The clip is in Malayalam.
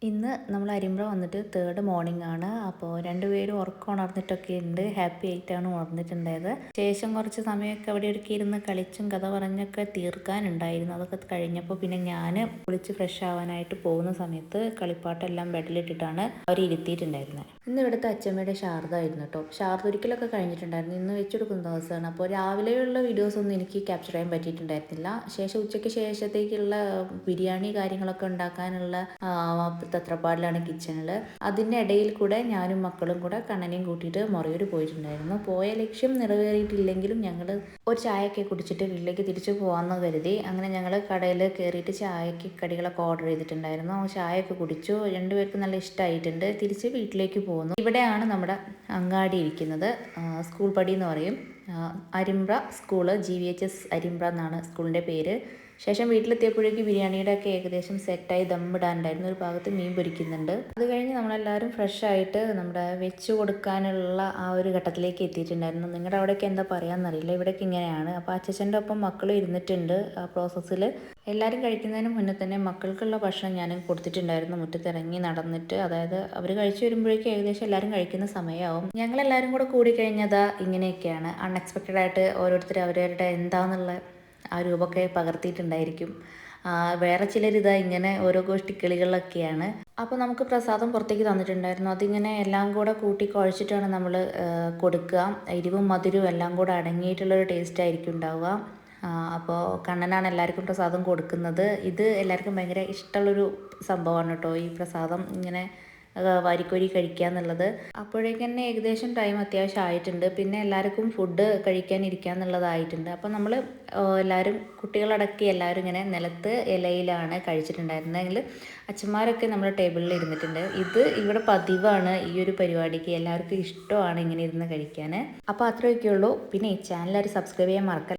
ഇന്ന് നമ്മൾ അരിമ്പ്ര വന്നിട്ട് തേർഡ് മോർണിംഗ് ആണ്. അപ്പോൾ രണ്ടുപേരും ഉറക്കം ഉണർന്നിട്ടൊക്കെ ഉണ്ട്. ഹാപ്പി ആയിട്ടാണ് ഉണർന്നിട്ടുണ്ടായത്. ശേഷം കുറച്ച് സമയമൊക്കെ അവിടെ ഇടയ്ക്ക് ഇരുന്ന് കളിച്ചും കഥ പറഞ്ഞൊക്കെ തീർക്കാനുണ്ടായിരുന്നു. അതൊക്കെ കഴിഞ്ഞപ്പോൾ പിന്നെ ഞാൻ കുളിച്ച് ഫ്രഷ് ആവാനായിട്ട് പോകുന്ന സമയത്ത് കളിപ്പാട്ടെല്ലാം ബെഡിലിട്ടിട്ടാണ് അവർ ഇരുത്തിയിട്ടുണ്ടായിരുന്നത്. ഇന്ന് ഇവിടുത്തെ അച്ഛമ്മയുടെ ശാരദ ആയിരുന്നു കേട്ടോ. ശാരദ ഒരിക്കലൊക്കെ കഴിഞ്ഞിട്ടുണ്ടായിരുന്നു. ഇന്ന് വെച്ചെടുക്കുന്ന ദിവസമാണ്. അപ്പോൾ രാവിലെയുള്ള വീഡിയോസ് ഒന്നും എനിക്ക് ക്യാപ്ചർ ചെയ്യാൻ പറ്റിയിട്ടുണ്ടായിരുന്നില്ല. ശേഷം ഉച്ചയ്ക്ക് ശേഷത്തേക്കുള്ള ബിരിയാണി കാര്യങ്ങളൊക്കെ ഉണ്ടാക്കാനുള്ള തത്രപ്പാടിലാണ് കിച്ചണിൽ. അതിൻ്റെ ഇടയിൽ കൂടെ ഞാനും മക്കളും കൂടെ കണ്ണനെയും കൂട്ടിയിട്ട് മൊറയൂർ പോയിട്ടുണ്ടായിരുന്നു. പോയ ലക്ഷ്യം നിറവേറിയിട്ടില്ലെങ്കിലും ഞങ്ങൾ ഒരു ചായയൊക്കെ കുടിച്ചിട്ട് വീട്ടിലേക്ക് തിരിച്ചു പോകാമെന്ന് കരുതി. അങ്ങനെ ഞങ്ങൾ കടയിൽ കയറിയിട്ട് ചായക്ക് കടികളൊക്കെ ഓർഡർ ചെയ്തിട്ടുണ്ടായിരുന്നു. ചായയൊക്കെ കുടിച്ചു. രണ്ടുപേർക്കും നല്ല ഇഷ്ടമായിട്ടുണ്ട്. തിരിച്ച് വീട്ടിലേക്ക് പോകുന്നു. ഇവിടെയാണ് നമ്മുടെ അങ്ങാടി ഇരിക്കുന്നത്. സ്കൂൾ പടി എന്ന് പറയും. അരിമ്പ്ര സ്കൂള്, GVHS അരിമ്പ്ര എന്നാണ് സ്കൂളിൻ്റെ പേര്. ശേഷം വീട്ടിലെത്തിയപ്പോഴേക്ക് ബിരിയാണിയുടെ ഒക്കെ ഏകദേശം സെറ്റായി ദമ്മിടാനുണ്ടായിരുന്നു. ഒരു ഭാഗത്ത് മീൻ പൊരിക്കുന്നുണ്ട്. അത് കഴിഞ്ഞ് നമ്മളെല്ലാവരും ഫ്രഷ് ആയിട്ട് നമ്മുടെ വെച്ച് കൊടുക്കാനുള്ള ആ ഒരു ഘട്ടത്തിലേക്ക് എത്തിയിട്ടുണ്ടായിരുന്നു. നിങ്ങളുടെ അവിടെയൊക്കെ എന്താ പറയാമെന്നറിയില്ല. ഇവിടെയൊക്കെ ഇങ്ങനെയാണ്. അപ്പോൾ അച്ഛൻ്റെ ഒപ്പം മക്കളും ഇരുന്നിട്ടുണ്ട് ആ പ്രോസസ്സിൽ. എല്ലാവരും കഴിക്കുന്നതിന് മുന്നേ തന്നെ മക്കൾക്കുള്ള ഭക്ഷണം ഞാൻ കൊടുത്തിട്ടുണ്ടായിരുന്നു. മുറ്റത്തിറങ്ങി നടന്നിട്ട്, അതായത് അവർ കഴിച്ചു വരുമ്പോഴേക്കും ഏകദേശം എല്ലാവരും കഴിക്കുന്ന സമയമാവും. ഞങ്ങളെല്ലാവരും കൂടെ കൂടിക്കഴിഞ്ഞതാ ഇങ്ങനെയൊക്കെയാണ്. അൺഎക്സ്പെക്റ്റഡ് ആയിട്ട് ഓരോരുത്തർ അവരവരുടെ എന്താണെന്നുള്ള ആ രൂപമൊക്കെ പകർത്തിയിട്ടുണ്ടായിരിക്കും. വേറെ ചിലരിതാ ഇങ്ങനെ ഓരോ ഗോഷ്ടിക്കളികളിലൊക്കെയാണ്. അപ്പോൾ നമുക്ക് പ്രസാദം പുറത്തേക്ക് തന്നിട്ടുണ്ടായിരുന്നു. അതിങ്ങനെ എല്ലാം കൂടെ കൂട്ടി കുഴച്ചിട്ടാണ് നമ്മൾ കൊടുക്കുക. എരിവും മധുരവും എല്ലാം കൂടെ അടങ്ങിയിട്ടുള്ളൊരു ടേസ്റ്റ് ആയിരിക്കും ഉണ്ടാവുക. അപ്പോൾ കണ്ണനാണ് എല്ലാവർക്കും പ്രസാദം കൊടുക്കുന്നത്. ഇത് എല്ലാവർക്കും ഭയങ്കര ഇഷ്ടമുള്ളൊരു സംഭവമാണ് കേട്ടോ, ഈ പ്രസാദം ഇങ്ങനെ വാരിക്കോരി കഴിക്കുക എന്നുള്ളത്. അപ്പോഴേക്ക് തന്നെ ഏകദേശം ടൈം അത്യാവശ്യം ആയിട്ടുണ്ട്. പിന്നെ എല്ലാവർക്കും ഫുഡ് കഴിക്കാനിരിക്കുക എന്നുള്ളതായിട്ടുണ്ട്. അപ്പോൾ നമ്മൾ എല്ലാവരും കുട്ടികളടക്കി എല്ലാവരും ഇങ്ങനെ നിലത്ത് ഇലയിലാണ് കഴിച്ചിട്ടുണ്ടായിരുന്നെങ്കിൽ അച്ഛന്മാരൊക്കെ നമ്മുടെ ടേബിളിൽ ഇരുന്നിട്ടുണ്ട്. ഇത് ഇവിടെ പതിവാണ്. ഈ ഒരു പരിപാടിക്ക് എല്ലാവർക്കും ഇഷ്ടമാണ് ഇങ്ങനെ ഇരുന്ന് കഴിക്കാൻ. അപ്പോൾ അത്രയൊക്കെ ഉള്ളൂ. പിന്നെ ഈ ചാനൽ സബ്സ്ക്രൈബ് ചെയ്യാൻ മറക്കല്ല.